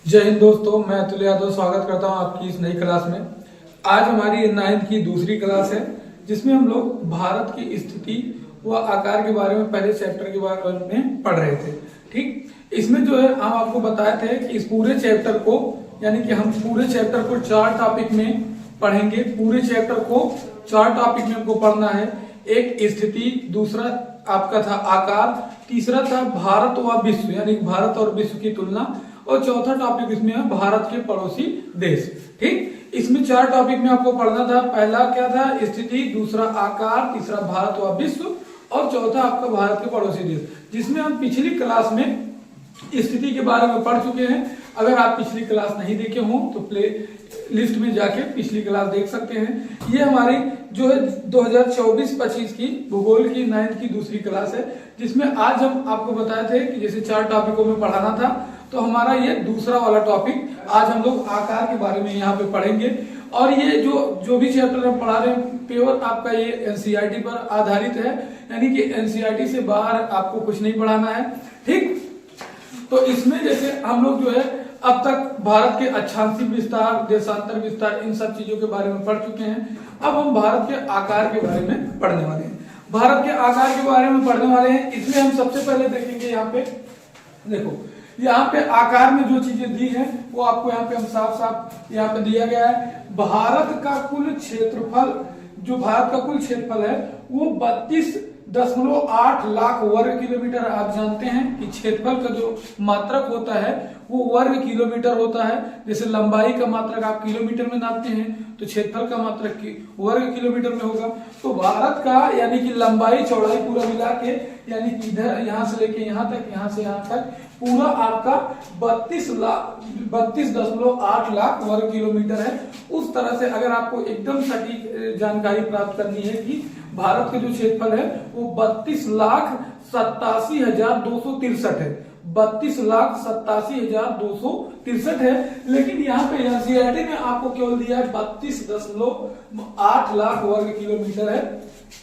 जय हिंद दोस्तों, मैं अतुल यादव स्वागत करता हूं आपकी इस नई क्लास में। आज हमारी 9th की दूसरी क्लास है जिसमें हम लोग भारत की स्थिति व आकार के बारे में पहले चैप्टर के बारे में पढ़ रहे थे। ठीक, इसमें जो है हम आपको बताए थे कि इस पूरे चैप्टर को, यानी कि हम पूरे चैप्टर को 4 टॉपिक में पढ़ेंगे। पूरे चैप्टर को 4 टॉपिक में हमको पढ़ना है। एक स्थिति, दूसरा आपका था आकार, तीसरा था भारत व विश्व यानी भारत और विश्व की तुलना, और चौथा टॉपिक इसमें है भारत के पड़ोसी देश। ठीक, इसमें 4 टॉपिक में आपको पढ़ना था। पहला क्या था? स्थिति, दूसरा आकार, तीसरा भारत व विश्व और चौथा आपका भारत के पड़ोसी देश, जिसमें हम पिछली क्लास में स्थिति के बारे में पढ़ चुके हैं। अगर आप पिछली क्लास नहीं देखे हो तो प्ले लिस्ट में जाके पिछली क्लास देख सकते हैं। ये हमारी जो है 2024-25 की भूगोल की 9th की दूसरी क्लास है, जिसमें आज हम आपको बताए थे कि जैसे 4 टॉपिकों में पढ़ाना था, तो हमारा ये दूसरा वाला टॉपिक आज हम लोग आकार के बारे में यहाँ पे पढ़ेंगे। और ये जो भी चैप्टर हम पढ़ा रहे हैं प्योर आपका ये एनसीईआरटी पर आधारित है, यानी कि एनसीईआरटी से बाहर आपको कुछ नहीं पढ़ाना है। ठीक, तो इसमें जैसे हम लोग जो है अब तक भारत के अक्षांशीय विस्तार, देशांतर विस्तार, इन सब चीजों के बारे में पढ़ चुके हैं। अब हम भारत के आकार के बारे में पढ़ने वाले हैं। भारत के आकार के बारे में पढ़ने वाले हैं। इसमें हम सबसे पहले देखेंगे, यहाँ पे देखो, यहाँ पे आकार में जो चीजें दी हैं वो आपको यहाँ पे हम साफ साफ यहाँ पे दिया गया है। भारत का कुल क्षेत्रफल, जो भारत का कुल क्षेत्रफल है वो 32.8 लाख वर्ग किलोमीटर। आप जानते हैं कि क्षेत्रफल का जो मात्रक होता है वो वर्ग किलोमीटर होता है। जैसे लंबाई का मात्रक आप किलोमीटर में नापते हैं तो क्षेत्रफल का मात्रक वर्ग किलोमीटर में होगा। तो भारत का यानी कि लंबाई चौड़ाई पूरा मिला के, यानी कि इधर यहाँ से लेके यहाँ तक, यहाँ से यहाँ तक पूरा आपका 32.8 लाख वर्ग किलोमीटर है। उस तरह से अगर आपको एकदम सटीक जानकारी प्राप्त करनी है कि भारत के जो क्षेत्रफल है वो 32,87,263 है, 32,87,263 है। लेकिन यहाँ पे एनसीईआरटी में आपको केवल दिया है 32.8 लाख वर्ग किलोमीटर है।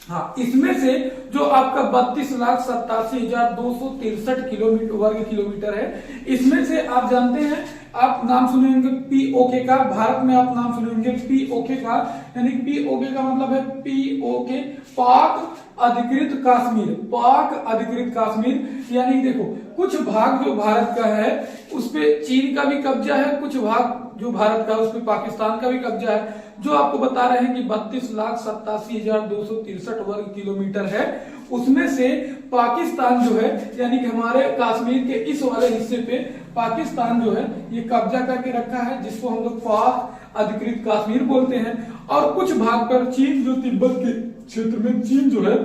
हाँ, इसमें से जो आपका 32,87,263 किलोमीटर वर्ग किलोमीटर है, इसमें से आप जानते हैं, आप नाम सुने होंगे पीओके का। भारत में आप नाम सुने होंगे पीओके का, यानी पीओके का मतलब है पीओके, पाक अधिकृत कश्मीर। पाक अधिकृत कश्मीर यानी देखो, कुछ भाग जो भारत का है उस पे चीन का भी कब्जा है, कुछ भाग जो भारत का उस पे पाकिस्तान का भी कब्जा है। जो आपको बता रहे हैं कि 32,87,263 वर्ग किलोमीटर है, उसमें से पाकिस्तान जो है, यानी कि हमारे कश्मीर के इस वाले हिस्से पे पाकिस्तान जो है ये कब्जा करके रखा है, जिसको हम लोग पाक अधिकृत कश्मीर बोलते हैं। और कुछ भाग पर चीन, जो तिब्बत के क्षेत्र में चीन जो है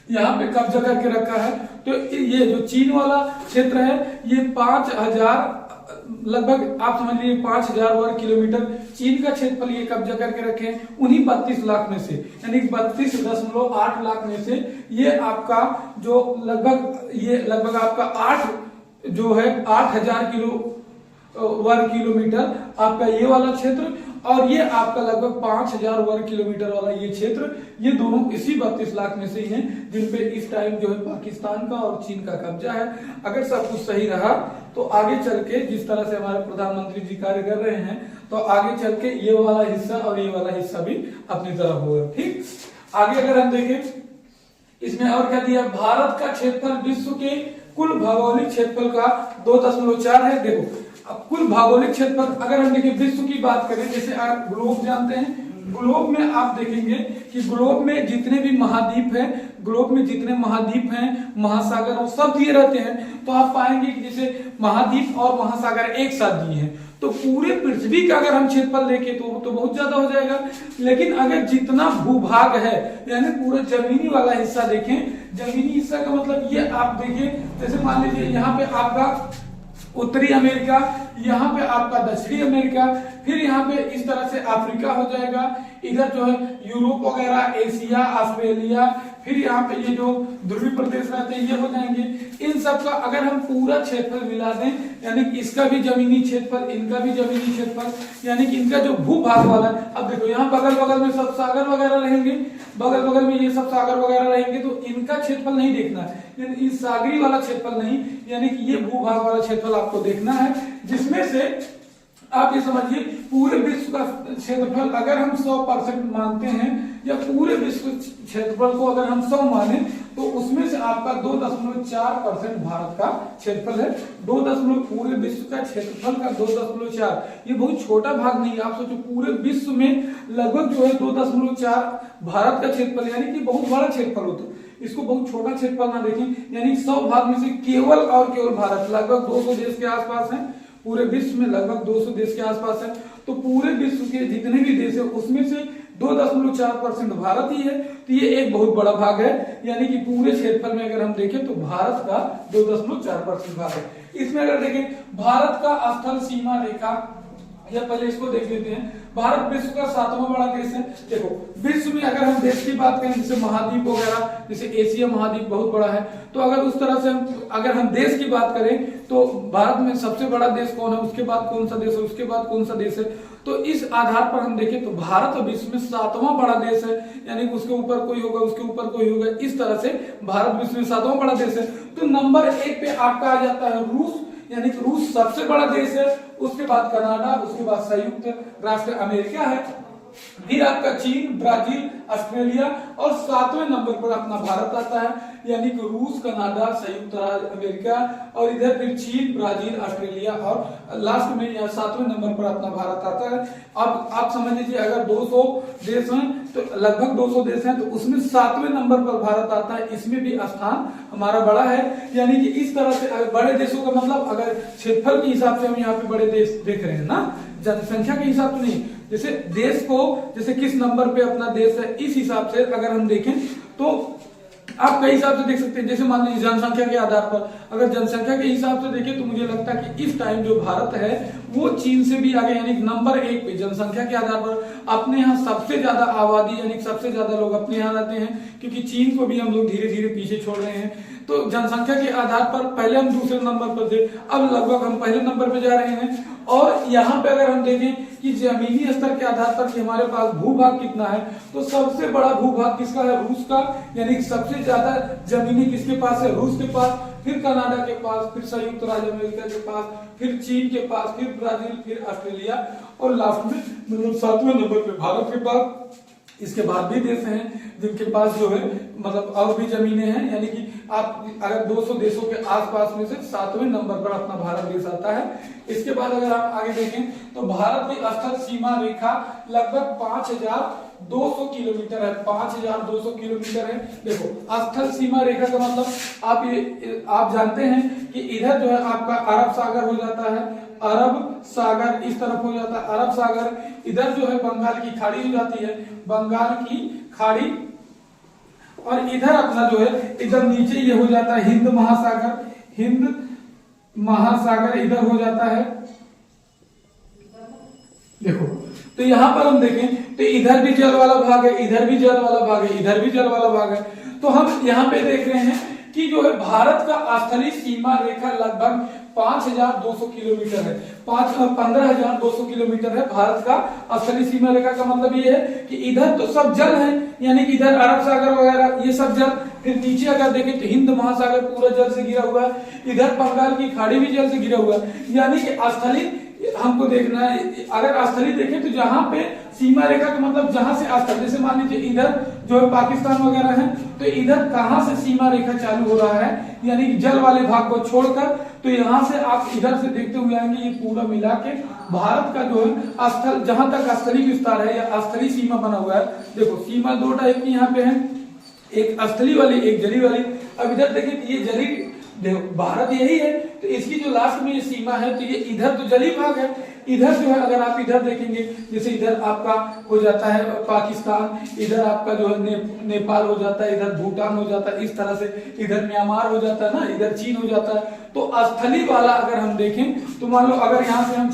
यहाँ पे कब्जा करके रखा है। तो ये जो चीन वाला क्षेत्र है ये 5,000 लगभग आप समझ लीजिए 5,000 वर्ग किलोमीटर चीन का क्षेत्रफल ये कब्जा करके रखे हैं उन्हीं 32 लाख में से, यानी 32.8 लाख में से ये आपका जो लगभग आपका 8,000 वर्ग किलोमीटर आपका ये वाला क्षेत्र, और ये आपका लगभग 5,000 वर्ग किलोमीटर वाला ये क्षेत्र, ये दोनों इसी 32 लाख में से ही हैं जिन पे इस टाइम जो है पाकिस्तान का और चीन का कब्जा है। अगर सब कुछ सही रहा तो आगे चल के जिस तरह से हमारे प्रधानमंत्री जी कार्य कर रहे हैं, तो आगे चल के ये वाला हिस्सा और ये वाला हिस्सा भी अपनी तरफ होगा। ठीक, आगे अगर हम देखें इसमें और क्या दिया, भारत का क्षेत्रफल विश्व के कुल भौगोलिक क्षेत्रफल का 2.4 है। देखो, अब कुल भौगोलिक क्षेत्रफल अगर हम देखें विश्व की बात करें, जैसे आप ग्लोब जानते हैं, ग्लोब में आप देखेंगे कि ग्लोब में जितने भी महाद्वीप हैं, ग्लोब में जितने महाद्वीप हैं, महासागर और सब दिए रहते हैं, तो आप पाएंगे कि जैसे महाद्वीप और महासागर एक साथ दिए हैं, तो पूरे पृथ्वी का अगर हम क्षेत्रफल देखें तो बहुत ज्यादा हो जाएगा। लेकिन अगर जितना भूभाग है, यानी पूरा जमीनी वाला हिस्सा देखें, जमीनी हिस्सा का मतलब ये आप देखिए, जैसे मान लीजिए यहाँ पे आपका उत्तरी अमेरिका, यहाँ पे आपका दक्षिणी अमेरिका, फिर यहाँ पे इस तरह से अफ्रीका हो जाएगा, इधर जो है यूरोप वगैरह, एशिया, ऑस्ट्रेलिया, फिर यहाँ पे ये जो ध्रुवीय प्रदेश रहते हैं ये हो जाएंगे। इन सब का अगर हम पूरा क्षेत्रफल मिला दें, यानी कि इसका भी जमीनी क्षेत्रफल, इनका भी जमीनी क्षेत्रफल, यानी कि इनका जो भूभाग वाला है। अब देखो यहाँ बगल बगल में सब सागर वगैरह रहेंगे, बगल बगल में ये सब सागर वगैरह रहेंगे, तो इनका क्षेत्रफल नहीं देखना है, यानी इस सागरी वाला क्षेत्रफल नहीं, यानी कि ये भूभाग वाला क्षेत्रफल आपको देखना है, जिसमें से आप ये समझिए पूरे विश्व का क्षेत्रफल अगर हम 100% मानते हैं, या पूरे विश्व क्षेत्रफल को अगर हम 100 माने, तो उसमें से आपका 2.4% भारत का क्षेत्रफल है। 2 पूरे विश्व का क्षेत्रफल का 2.4, ये बहुत छोटा भाग नहीं है। आप सोचो पूरे विश्व में लगभग जो है 2.4 भारत का क्षेत्रफल, यानी कि बहुत बड़ा क्षेत्रफल होता है। इसको बहुत छोटा क्षेत्रफल ना देखें, यानी 100 भाग में से केवल और केवल भारत लगभग 200 देश के आसपास है। पूरे विश्व में लगभग 200 देश के आसपास है, तो पूरे विश्व के जितने भी देश है उसमें से 2.4% भारत ही है, तो ये एक बहुत बड़ा भाग है। यानी कि पूरे क्षेत्रफल में अगर हम देखें तो भारत का 2.4% भाग है। इसमें अगर देखें भारत का स्थल सीमा रेखा, या पहले इसको देख लेते हैं। भारत विश्व का 7वां बड़ा देश है। देखो विश्व में अगर हम देश की बात करें, जैसे महाद्वीप वगैरह, जैसे एशिया महाद्वीप बहुत बड़ा है, तो अगर उस तरह से अगर हम देश की बात करें तो भारत में सबसे बड़ा देश कौन है, उसके बाद कौन सा देश है, उसके बाद कौन सा देश है, तो इस आधार पर हम देखें तो भारत विश्व में 7वां बड़ा देश है, यानी कि उसके ऊपर कोई होगा, उसके ऊपर कोई होगा, इस तरह से भारत विश्व में 7वां बड़ा देश है। तो नंबर 1 पे आपका आ जाता है रूस, यानी कि रूस सबसे बड़ा देश है, उसके बाद कनाडा, उसके बाद संयुक्त राष्ट्र अमेरिका है, फिर आपका चीन, ब्राजील, ऑस्ट्रेलिया, और 7वें नंबर पर अपना भारत आता है, यानी कि रूस, कनाडा, संयुक्त राज्य अमेरिका, और इधर फिर चीन, ब्राजील, ऑस्ट्रेलिया, और लास्ट में यह 7वें नंबर पर अपना भारत आता है। अब आप समझ लीजिए अगर 200 देश हैं तो लगभग 200 देश हैं, तो उसमें 7वें नंबर पर भारत आता है। इसमें भी स्थान हमारा बड़ा है, यानी कि इस तरह से बड़े देशों का मतलब अगर क्षेत्रफल के हिसाब से हम यहाँ पे बड़े देश देख रहे हैं ना, जनसंख्या के हिसाब से नहीं, जैसे देश को जैसे किस नंबर पे अपना देश है, इस हिसाब से अगर हम देखें तो आप कई हिसाब से देख सकते हैं। जैसे मान लीजिए जनसंख्या के आधार पर, अगर जनसंख्या के हिसाब से देखें तो मुझे लगता है कि इस टाइम जो भारत है वो चीन से भी आगे, यानी नंबर 1 पे जनसंख्या के आधार पर अपने यहाँ सबसे ज्यादा आबादी, यानी सबसे ज्यादा लोग अपने यहाँ रहते हैं, क्योंकि चीन को भी हम लोग धीरे धीरे पीछे छोड़ रहे हैं। तो जनसंख्या के आधार पर पहले हम दूसरे नंबर पर थे, अब लगभग हम पहले नंबर पे जा रहे हैं। और यहाँ पे अगर हम देखें कि जमीनी स्तर के आधार पर कि हमारे पास भूभाग कितना है, तो सबसे बड़ा भूभाग किसका है, रूस का, यानी कि सबसे ज्यादा जमीनी किसके पास है, रूस के पास, फिर कनाडा के पास, फिर संयुक्त राज्य अमेरिका के पास, फिर चीन के पास, फिर ब्राजील, फिर ऑस्ट्रेलिया, और लास्ट में मतलब 7वें नंबर पे भारत के पास। इसके बाद भी देश हैं जिनके पास जो है मतलब और भी जमीनें हैं, यानी कि आप अगर 200 देशों के आसपास में से 7वें नंबर पर अपना भारत देश आता है। इसके बाद अगर आप आगे देखें तो भारत की स्थल सीमा रेखा लगभग 5200 किलोमीटर है, 5200 किलोमीटर है। देखो स्थल सीमा रेखा का मतलब आप जानते हैं कि इधर जो है आपका अरब सागर हो जाता है, अरब सागर इस तरफ हो जाता है, अरब सागर, इधर जो है बंगाल की खाड़ी हो जाती है, बंगाल की खाड़ी, और इधर अपना जो है इधर नीचे ये हो जाता है हिंद महासागर, हिंद महासागर इधर हो जाता है। देखो तो यहां पर हम देखें तो इधर भी जल वाला भाग है, इधर भी जल वाला भाग है, इधर भी जल वाला भाग है। तो हम यहाँ पे देख रहे हैं कि जो है भारत का स्थलीय सीमा रेखा लगभग 5200 किलोमीटर है, 15,200 किलोमीटर है भारत का स्थलीय सीमा रेखा। का मतलब ये है कि इधर तो सब जल है, यानी कि इधर अरब सागर वगैरह ये सब जल, फिर नीचे अगर देखें तो हिंद महासागर पूरा जल से घिरा हुआ है, इधर बंगाल की खाड़ी भी जल से घिरा हुआ है, यानी कि स्थलीय हमको देखना है। अगर स्थलीय देखें तो जहां पे सीमा रेखा का मतलब जहां से स्थल, जैसे मान लीजिए इधर जो है पाकिस्तान वगैरह है, तो इधर कहां से सीमा रेखा चालू हो रहा है, यानी कि जल वाले भाग को छोड़कर, तो यहां से आप इधर से देखते हुए आएंगे ये पूरा मिला के भारत का जो है स्थल जहां तक स्थलीय विस्तार है या स्थलीय सीमा बना हुआ है। देखो सीमा 2 टाइप की यहाँ पे है, एक स्थलीय वाली, एक जलीय वाली। अब इधर देखिए ये जलीय, देखो भारत यही है तो इसकी जो लास्ट में ये सीमा है, तो ये इधर तो जली भाग है, इधर जो है अगर आप इधर देखेंगे, जैसे इधर आपका हो जाता है पाकिस्तान, इधर आपका जो है नेपाल हो जाता है, इधर भूटान हो जाता है, इस तरह से इधर म्यांमार हो जाता है ना, इधर चीन हो जाता है। तो स्थली वाला अगर हम देखें तो मान लो अगर यहाँ से हम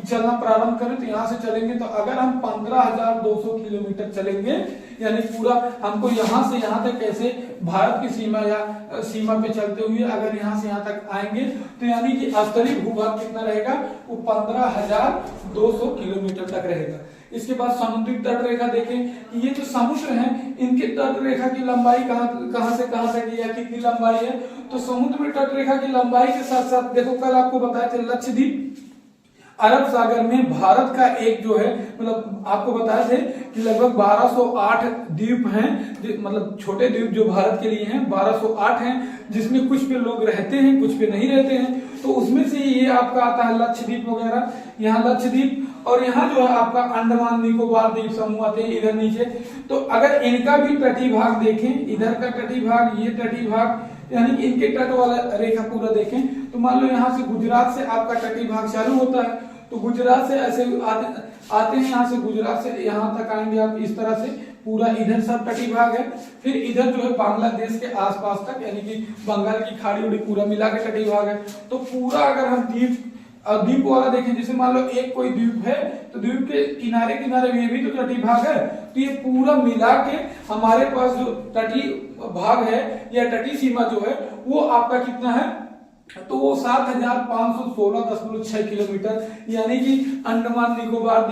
चलना प्रारंभ करें तो यहाँ से चलेंगे, तो अगर हम 15,200 किलोमीटर चलेंगे, यानी पूरा हमको यहाँ से यहाँ तक ऐसे भारत की सीमा या सीमा पे चलते हुए अगर यहाँ से यहाँ तक आएंगे, तो यानी कि स्थलीय भूभाग कितना रहेगा, वो 15,200 किलोमीटर तक रहेगा। इसके बाद समुद्री तट रेखा देखें कि ये जो समुद्र हैं, इनके तट रेखा की लंबाई कहां से कहां तक या कितनी लंबाई है। तो समुद्र तट रेखा की लंबाई के साथ साथ देखो, कल आपको बताया था लक्षद्वीप अरब सागर में भारत का एक जो है, मतलब आपको बताए थे कि लगभग 1208 द्वीप हैं, मतलब छोटे द्वीप जो भारत के लिए हैं 1208 हैं, जिसमें कुछ पे लोग रहते हैं, कुछ पे नहीं रहते हैं। तो उसमें से ये आपका आता है लक्षद्वीप वगैरह, यहाँ लक्षद्वीप, और यहाँ जो है आपका अंडमान निकोबार द्वीप समूह आते हैं इधर नीचे। तो अगर इनका भी तटीय भाग देखें, इधर का तटीय भाग, ये तटीय भाग, यानी कि इनके तट वाला रेखा पूरा देखें, तो मान लो यहाँ से गुजरात से आपका तटीय भाग चालू होता है, तो गुजरात से ऐसे आते हैं, यहाँ से गुजरात से यहाँ तक आएंगे आप, इस तरह से पूरा इधर सब तटीय भाग है। फिर इधर जो है बांग्लादेश के आसपास तक, यानी कि बंगाल की खाड़ी उड़ी पूरा मिला के तटीय भाग है। तो पूरा अगर हम द्वीप वाला देखें, जैसे मान लो एक कोई द्वीप है, तो द्वीप के किनारे किनारे ये भी तो तटीय भाग है, तो ये पूरा मिला के हमारे पास जो तटीय भाग है या तटीय सीमा जो है वो आपका कितना है, तो वो 7,516.6 किलोमीटर, यानी कि अंडमान निकोबार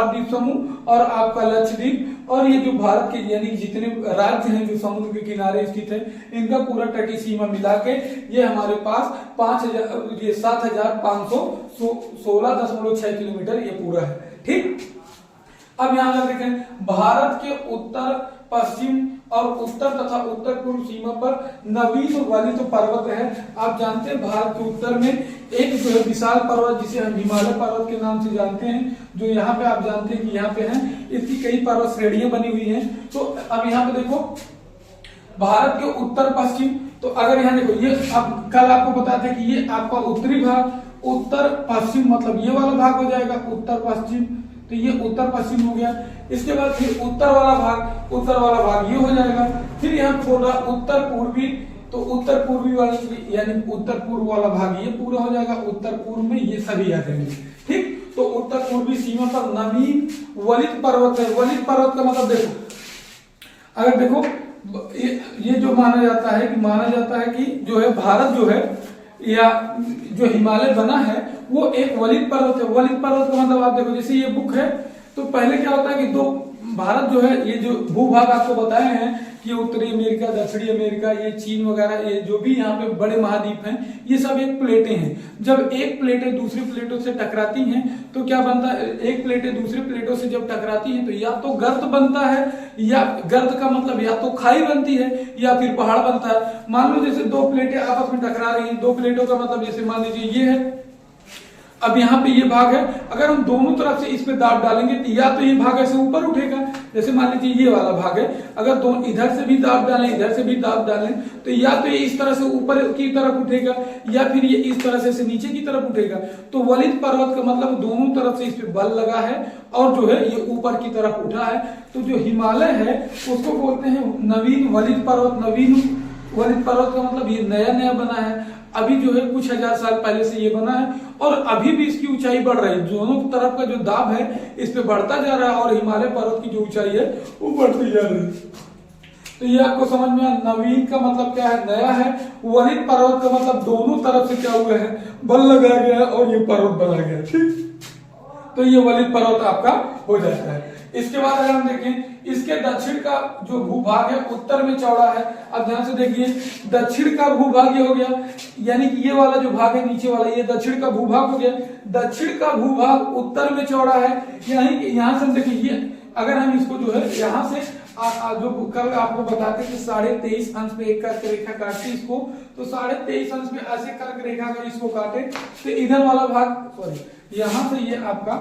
द्वीप समूह और आपका लक्षद्वीप और ये जो भारत के यानी जितने राज्य हैं जो समुद्र के किनारे स्थित है, इनका पूरा तटीय सीमा मिला के ये हमारे पास 7,516.6 किलोमीटर ये पूरा है। ठीक, अब यहाँ पर देखें भारत के उत्तर पश्चिम और उत्तर तथा उत्तर पूर्व सीमा पर नवीन वलित पर्वत है। आप जानते हैं भारत के उत्तर में एक जो है विशाल पर्वत जिसे हम हिमालय पर्वत के नाम से जानते हैं, जो यहाँ पे आप जानते हैं कि यहाँ पे हैं, इसकी कई पर्वत श्रेणियां बनी हुई हैं। तो अब यहाँ पे देखो भारत के उत्तर पश्चिम, तो अगर यहाँ देखो ये अब कल आपको बताया था कि ये आपका उत्तरी भाग, उत्तर पश्चिम मतलब ये वाला भाग हो जाएगा उत्तर पश्चिम, तो ये उत्तर पश्चिम हो गया। इसके बाद फिर उत्तर वाला भाग ये हो जाएगा। फिर यहाँ थोड़ा उत्तर पूर्वी, तो उत्तर पूर्वी वाली यानी उत्तर पूर्व वाला भाग ये पूरा हो जाएगा, उत्तर पूर्व में ये सभी आ जाएंगे। ठीक, तो उत्तर पूर्वी सीमा पर नवीन वलित पर्वत है। वलित पर्वत का मतलब देखो, अगर देखो ये जो माना जाता है कि जो है भारत जो है या जो हिमालय बना है वो एक वलित पर्वत है। वलित पर्वत का मतलब आप देखो, जैसे ये बुक है, तो पहले क्या होता है कि दो भारत जो है, ये जो भूभाग आपको बताए हैं कि उत्तरी अमेरिका, दक्षिणी अमेरिका, ये चीन वगैरह, ये जो भी यहाँ पे बड़े महाद्वीप हैं, ये सब एक प्लेटें हैं। जब एक प्लेटें दूसरी प्लेटों से टकराती हैं तो क्या बनता है, एक प्लेटें दूसरी प्लेटों से जब टकराती हैं तो या तो गर्त बनता है, या गर्त का मतलब या तो खाई बनती है या फिर पहाड़ बनता है। मान लो जैसे दो प्लेटें आपस में टकरा रही हैं, दो प्लेटों का मतलब जैसे मान लीजिए ये है, अब यहाँ पे ये भाग है, अगर हम दोनों तरफ से इस पे दाब डालेंगे तो या तो ये भाग ऐसे ऊपर उठेगा, जैसे मान लीजिए ये वाला भाग है, अगर दोनों इधर से भी दाब डालें, इधर से भी दाब डालें, तो या तो ये इस तरह से ऊपर की तरफ उठेगा या फिर ये इस तरह से नीचे की तरफ उठेगा। तो वलित पर्वत का मतलब दोनों तरफ से इस पे बल लगा है और जो है ये ऊपर की तरफ उठा है। तो जो हिमालय है उसको बोलते हैं नवीन वलित पर्वत। नवीन वलित पर्वत का मतलब ये नया नया बना है, अभी जो है कुछ हजार साल पहले से ये बना है और अभी भी इसकी ऊंचाई बढ़ रही है। दोनों तरफ का जो दाब है इस पे बढ़ता जा रहा है और हिमालय पर्वत की जो ऊंचाई है वो बढ़ती जा रही है। तो ये आपको समझ में आया, नवीन का मतलब क्या है, नया है। वलित पर्वत का मतलब दोनों तरफ से क्या हुआ है, बल लगाया गया है और ये पर्वत बना गया। ठीक, तो ये वलित पर्वत आपका हो जाता है। इसके बाद अगर हम देखें, इसके दक्षिण का जो भूभाग है उत्तर में चौड़ा है। अब ध्यान से देखिए, दक्षिण का भूभाग ये हो गया, यानी कि ये वाला जो भाग है नीचे वाला, ये दक्षिण का भूभाग हो गया। दक्षिण का भूभाग उत्तर में चौड़ा है, यानी कि यहाँ से हम देखिए, ये अगर हम इसको जो है यहाँ से जो कल आपको बताते कि 23.5 अंश पे एक कर्क रेखा काटते इसको, तो 23.5 अंश में ऐसे कर्क रेखा अगर इसको काटे तो इधर वाला भाग, सॉरी यहाँ से ये आपका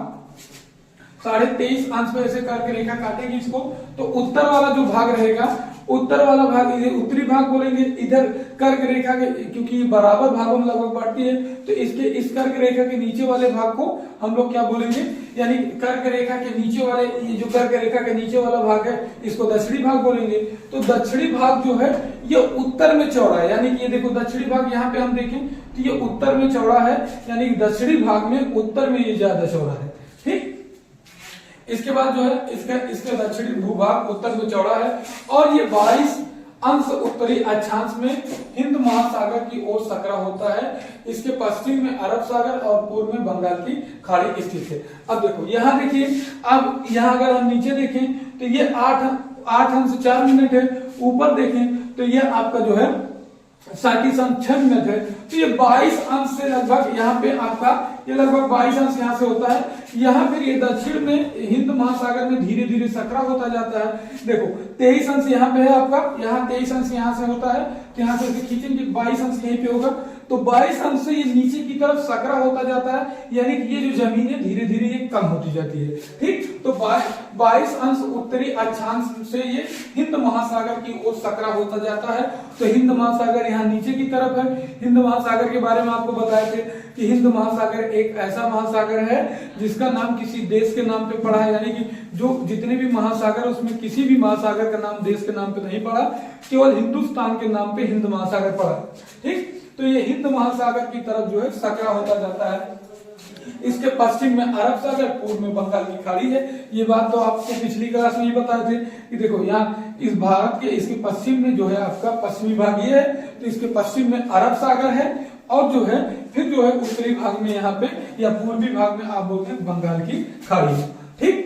23.5 अंश पे ऐसे करके रेखा काटेगी इसको, तो उत्तर वाला जो भाग रहेगा उत्तर वाला भाग इधर उत्तरी भाग बोलेंगे, इधर कर्क रेखा के, क्योंकि बराबर भागों में लगभग बांटती है, तो इसके इस कर्क रेखा के नीचे वाले भाग को हम लोग क्या बोलेंगे, यानी कर्क रेखा के नीचे वाले, ये जो कर्क रेखा के नीचे वाला भाग है इसको दक्षिणी भाग बोलेंगे। तो दक्षिणी भाग जो है ये उत्तर में चौड़ा है, यानी कि ये देखो दक्षिणी भाग यहाँ पे हम देखें तो ये उत्तर में चौड़ा है, यानी दक्षिणी भाग में उत्तर में ये ज्यादा चौड़ा है। ठीक, इसके बाद जो है इसका दक्षिणी भूभाग उत्तर में चौड़ा है और ये 22 अंश उत्तरी अक्षांश में हिंद महासागर की ओर सकरा होता है। इसके पश्चिम में अरब सागर और पूर्व में बंगाल की खाड़ी स्थित है। अब देखो यहाँ देखिए, अब यहाँ अगर हम नीचे देखें तो ये 8 अंश 4 मिनट है, ऊपर देखें तो ये आपका जो है 37 अंश 6 मिनट है। तो ये 22 अंश से लगभग यहाँ पे आपका ये लगभग 22 अंश यहाँ से होता है। यहाँ फिर ये दक्षिण में हिंद महासागर में धीरे धीरे सकरा होता जाता है। देखो 23 अंश यहाँ पे है आपका, यहाँ 23 अंश यहाँ से होता है, तो यहाँ से खींचेंगे 22 अंश यहीं पे होगा, तो 22 अंश से ये नीचे की तरफ सकरा होता जाता है, यानी कि ये जो जमीन है धीरे धीरे ये कम होती जाती है। ठीक, तो 22 अंश उत्तरी अक्षांश से ये हिंद महासागर की ओर सकरा होता जाता है। तो हिंद महासागर यहाँ नीचे की तरफ है। हिंद महासागर के बारे में आपको बताए थे कि हिंद महासागर एक ऐसा महासागर है जिसका नाम किसी देश के नाम पे पड़ा है, यानी कि जो जितने भी महासागर उसमें किसी भी महासागर का नाम देश के नाम पे नहीं पड़ा, केवल हिंदुस्तान के नाम पे हिंद महासागर पड़ा। ठीक, तो ये हिंद महासागर की तरफ जो है सकरा होता जाता है। इसके पश्चिम में अरब सागर, पूर्व में बंगाल की खाड़ी है। ये बात तो आपको पिछली क्लास में ही बताए थे कि देखो यहाँ इस भारत के इसके पश्चिम में जो है आपका पश्चिमी भाग ये है, तो इसके पश्चिम में अरब सागर है और जो है फिर जो है उत्तरी भाग में यहाँ पे या पूर्वी भाग में आप बोलते हैं बंगाल की खाड़ी है। ठीक,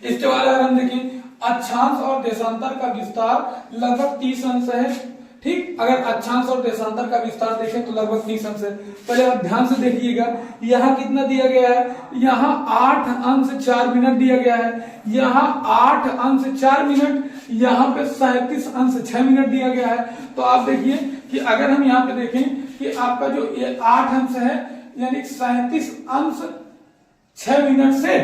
इसके बाद अगर हम देखें अक्षांश और देशांतर का विस्तार लगभग 30 अंश है। ठीक, अगर अक्षांश और देशांतर का विस्तार देखें तो लगभग 30 अंश है। पहले आप ध्यान से देखिएगा, यहाँ कितना दिया गया है, यहाँ 8 अंश 4 मिनट दिया गया है, यहाँ 8 अंश 4 मिनट, यहाँ पे 37 अंश 6 मिनट दिया गया है। तो आप देखिए कि अगर हम यहाँ पे देखें कि आपका जो ये 8 अंश है यानी 37 अंश 6 मिनट से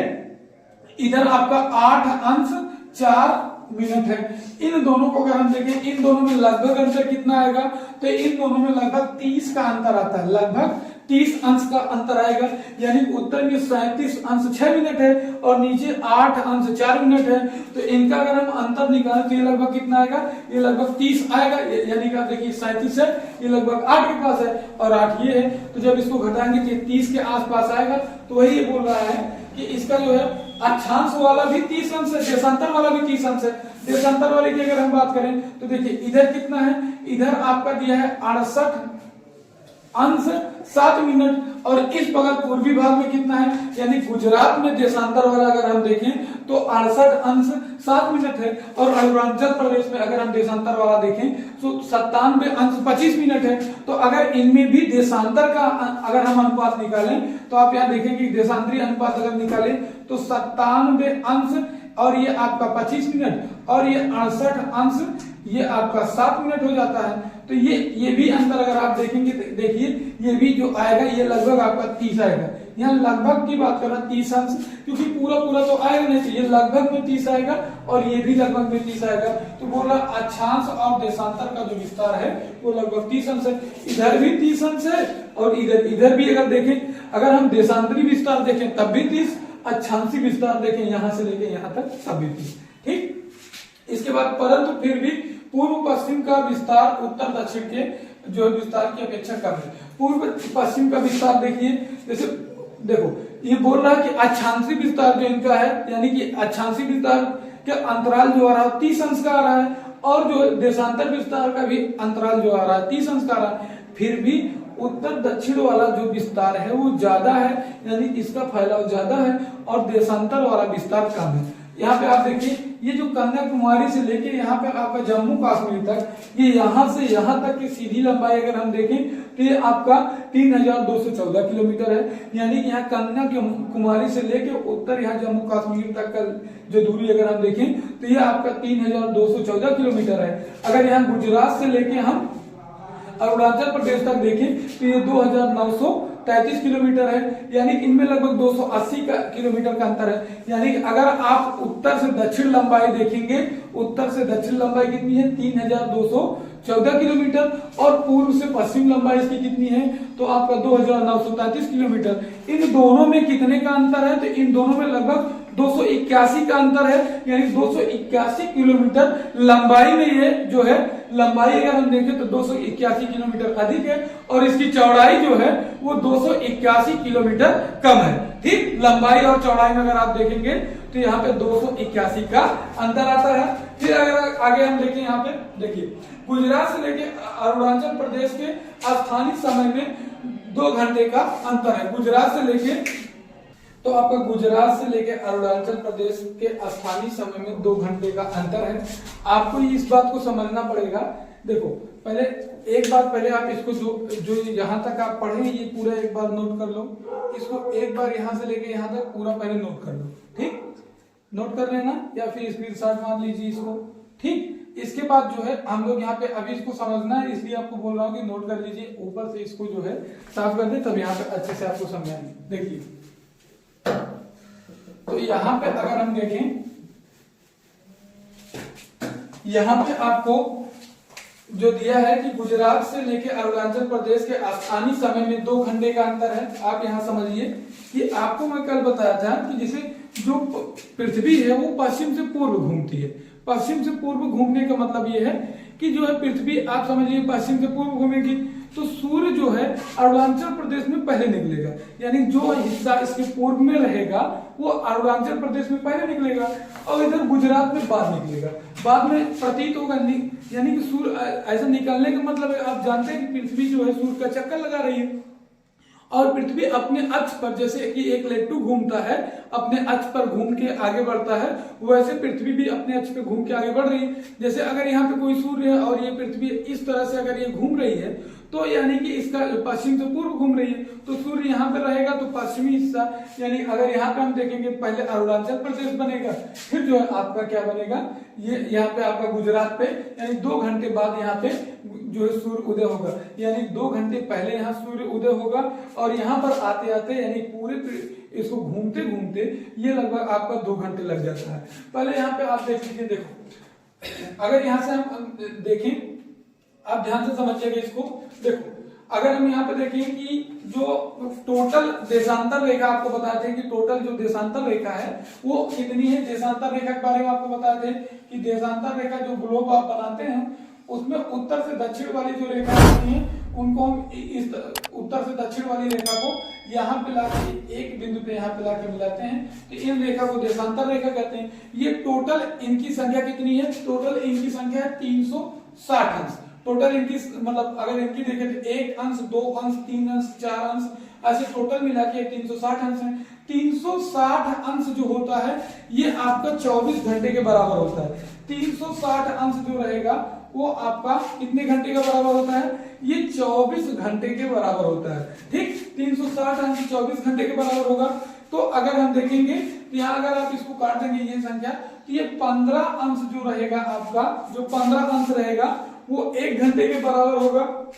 इधर आपका 8 अंश 4 मिनट है। इन दोनों को अगर हम देखें, इन दोनों में लगभग अंतर कितना आएगा, तो इन दोनों में लगभग 30 का अंतर आता है, लगभग 30 अंश का अंतर आएगा। यानी उत्तर में 37 अंश 6 मिनट है और नीचे 8 अंश 4 मिनट है। तो इनका अगर हम अंतर निकालें तो ये लगभग कितना आएगा, ये लगभग 30 आएगा। यानी कि आप देखिए 37 है, ये लगभग 8 के पास है और 8 ये है, तो जब इसको घटाएंगे तो 30 के आसपास आएगा। तो वही ये बोल रहा है कि इसका जो है अक्षांश वाला भी 30 अंश है, देशांतर वाला भी 30 अंश है। देशांतर वाले की अगर हम बात करें तो देखिए इधर कितना है, इधर आपका दिया है 68 अंश 7 मिनट और इस बगल पूर्वी भाग में कितना है, यानी गुजरात में देशांतर वाला अगर हम देखें तो 68 अंश 7 मिनट है और अरुणाचल प्रदेश में अगर हम देशांतर वाला देखें तो 97 अंश 25 मिनट है। तो अगर इनमें भी देशांतर का अगर हम अनुपात निकालें तो आप यहाँ देखेंगे देशांतरी अनुपात अगर निकालें तो 97 अंश और ये आपका 25 मिनट और ये 68 अंश ये आपका 7 मिनट हो जाता है। तो ये भी अंतर अगर आप देखेंगे, देखिए ये भी जो आएगा ये लगभग आपका 30 आएगा। यहाँ लगभग की बात कर रहा 30 अंश, क्योंकि पूरा पूरा तो आएगा नहीं, तो ये लगभग में 30 आएगा और ये भी लगभग में 30 आएगा। तो बोल रहा अक्षांश और देशांतर का जो विस्तार है वो लगभग 30 अंश है। इधर भी 30 अंश है और इधर भी अगर देखें, अगर हम देशांतरी विस्तार देखें तब भी 30, अक्षांशी विस्तार देखें यहाँ से लेके यहाँ तक तब भी 30। ठीक, इसके बाद परंतु फिर भी पूर्व पश्चिम का विस्तार उत्तर दक्षिण के जो विस्तार की अपेक्षा कम है। पूर्व पश्चिम का विस्तार देखिए, जैसे देखो ये बोल रहा है कि अक्षांशी विस्तार जो इनका है, यानी कि अक्षांशी विस्तार के अंतराल जो आ रहा है 30 अंश का आ रहा है और जो देशांतर विस्तार का भी अंतराल जो आ रहा है 30 अंश का आ रहा है। फिर भी उत्तर दक्षिण वाला जो विस्तार है वो ज्यादा है, यानी इसका फैलाव ज्यादा है और देशांतर वाला विस्तार कम है। यहाँ पे आप देखिए ये जो कन्याकुमारी से लेके यहाँ पे आपका जम्मू कश्मीर तक, ये यहाँ से यहाँ तक की सीधी लंबाई अगर हम देखें तो ये आपका 3214 किलोमीटर है। यानी कि यहाँ कन्याकुमारी से लेके उत्तर यहाँ जम्मू कश्मीर तक का जो दूरी अगर हम देखें तो ये आपका 3214 किलोमीटर है। अगर यहाँ गुजरात से लेके हम अरुणाचल प्रदेश तक देखें तो ये 2900 233 किलोमीटर है, यानी कि इनमें लगभग 280 किलोमीटर का अंतर है। यानी कि अगर आप उत्तर से दक्षिण लंबाई देखेंगे, उत्तर से दक्षिण लंबाई कितनी है 3214 किलोमीटर, और पूर्व से पश्चिम लंबाई इसकी कितनी है तो आपका 2933 किलोमीटर। इन दोनों में कितने का अंतर है, तो इन दोनों में लगभग 281 का अंतर है, यानी 281 किलोमीटर लंबाई में ये जो है, लंबाई अगर हम देखें तो 281 किलोमीटर अधिक है, और इसकी चौड़ाई जो है वो 281 किलोमीटर कम है। ठीक, लंबाई और चौड़ाई में अगर आप देखेंगे तो यहाँ पे 281 का अंतर आता है। फिर अगर आगे हम देखें, यहाँ पे देखिए गुजरात से लेके अरुणाचल प्रदेश के स्थानीय समय में 2 घंटे का अंतर है। गुजरात से लेके तो आपका गुजरात से लेके अरुणाचल प्रदेश के स्थानीय समय में 2 घंटे का अंतर है। आपको इस बात को समझना पड़ेगा। देखो पहले एक बात, पहले आप इसको जो यहाँ तक आप पढ़े ये पूरा एक बार नोट कर लो, इसको एक बार यहाँ से लेके यहाँ तक पूरा पहले नोट कर लो। ठीक, नोट कर लेना या फिर स्क्रीनशॉट मार लीजिए इसको। ठीक, इसके बाद जो है हम लोग यहाँ पे अभी इसको समझना है, इसलिए आपको बोल रहा हूँ कि नोट कर लीजिए, ऊपर से इसको जो है साफ कर दे, तब यहाँ पे अच्छे से आपको समझाएंगे। देखिए तो यहाँ पे अगर हम देखें, यहाँ पे आपको जो दिया है कि गुजरात से लेके अरुणाचल प्रदेश के स्थानीय समय में 2 घंटे का अंतर है। आप यहाँ समझिए कि आपको मैं कल बताया था कि जैसे जो पृथ्वी है वो पश्चिम से पूर्व घूमती है। पश्चिम से पूर्व घूमने का मतलब ये है कि जो है पृथ्वी आप समझिए पश्चिम से पूर्व घूमेगी, तो सूर्य जो है अरुणाचल प्रदेश में पहले निकलेगा, यानी जो हिस्सा इसके पूर्व में रहेगा वो अरुणाचल प्रदेश में पहले निकलेगा, और इधर गुजरात में बाद निकलेगा। बाद में प्रतीत होगा, यानी कि सूर्य ऐसा निकलने का मतलब है, आप जानते हैं कि पृथ्वी जो है सूर्य का चक्कर लगा रही है, और पृथ्वी अपने अक्ष पर, जैसे कि एक लट्टू घूमता है अपने अक्ष पर घूम के आगे बढ़ता है, वैसे पृथ्वी भी अपने अक्ष पे घूम के आगे बढ़ रही है। जैसे अगर यहाँ पे कोई सूर्य है और ये पृथ्वी इस तरह से अगर ये घूम रही है, तो यानी कि इसका पश्चिम से पूर्व घूम रही है, तो सूर्य यहाँ पे रहेगा तो पश्चिमी हिस्सा, यानी अगर यहाँ पे हम देखेंगे पहले अरुणाचल प्रदेश बनेगा, फिर जो है आपका क्या बनेगा, ये यहाँ पे आपका गुजरात पे, यानी 2 घंटे बाद यहाँ पे जो है सूर्य उदय होगा, यानी 2 घंटे पहले यहाँ सूर्य उदय होगा, और यहाँ पर आते आते यानी पूरे इसको घूमते घूमते ये लगभग आपका 2 घंटे लग जाता है। पहले यहाँ पे आप देख लीजिए, देखो अगर यहाँ से हम देखें, आप ध्यान से समझिएगा इसको। देखो अगर हम यहाँ पे देखें कि जो टोटल देशांतर रेखा, आपको बताते हैं कि टोटल जो देशांतर रेखा है वो कितनी है। देशांतर रेखा के बारे में आपको बताते हैं कि देशांतर रेखा जो ग्लोब आप बनाते हैं उसमें उत्तर से दक्षिण वाली जो रेखा होती है उनको हम इस उत्तर से दक्षिण वाली रेखा को यहाँ पे लाके एक बिंदु पे यहाँ पे लाके मिलाते हैं, तो इन रेखा को देशांतर रेखा कहते हैं। ये टोटल इनकी संख्या कितनी है, टोटल इनकी संख्या है 360 अंश। टोटल इनकी मतलब अगर इनकी देखें तो 1 अंश 2 अंश 3 अंश 4 अंश, ऐसे टोटल मिला के 360 अंश है। 360 अंश जो होता है ये आपका 24 घंटे के बराबर होता है। 360 अंश जो रहेगा वो आपका कितने घंटे का बराबर होता है, ये 24 घंटे के बराबर होता है। ठीक, 360 अंश 24 घंटे के बराबर होगा। तो अगर हम देखेंगे तो यहाँ अगर आप इसको काट देंगे ये संख्या, तो ये 15 अंश जो रहेगा आपका, जो 15 अंश रहेगा वो 1 घंटे के बराबर होगा।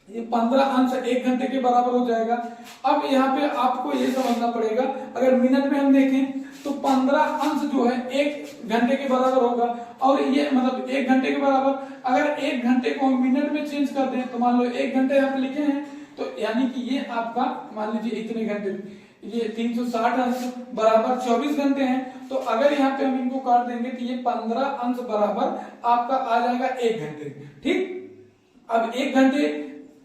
ये 15 अंश 1 घंटे के बराबर हो जाएगा। अब यहाँ पे आपको ये समझना पड़ेगा, अगर मिनट में हम देखें तो 15 अंश जो है 1 घंटे के बराबर होगा, और ये मतलब 1 घंटे के बराबर, अगर 1 घंटे को हम मिनट में चेंज कर दें तो मान लो 1 घंटे यहाँ पे लिखे हैं, तो यानी कि ये आपका मान लीजिए इतने घंटे, ये 360 अंश बराबर 24 घंटे हैं। तो अगर यहाँ पे हम इनको काट देंगे तो ये 15 अंश बराबर आपका आ जाएगा 1 घंटे। ठीक, अब 1 घंटे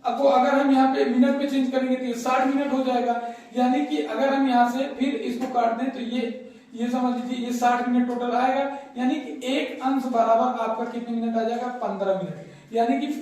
को अगर हम यहाँ पे मिनट में चेंज करेंगे तो ये 60 मिनट हो जाएगा। यानी कि अगर हम यहाँ से फिर इसको काट दें तो ये समझ लीजिए ये 60 मिनट टोटल आएगा, यानी कि 1 अंश बराबर आपका कितने मिनट आ जाएगा, 15 मिनट। यानी कि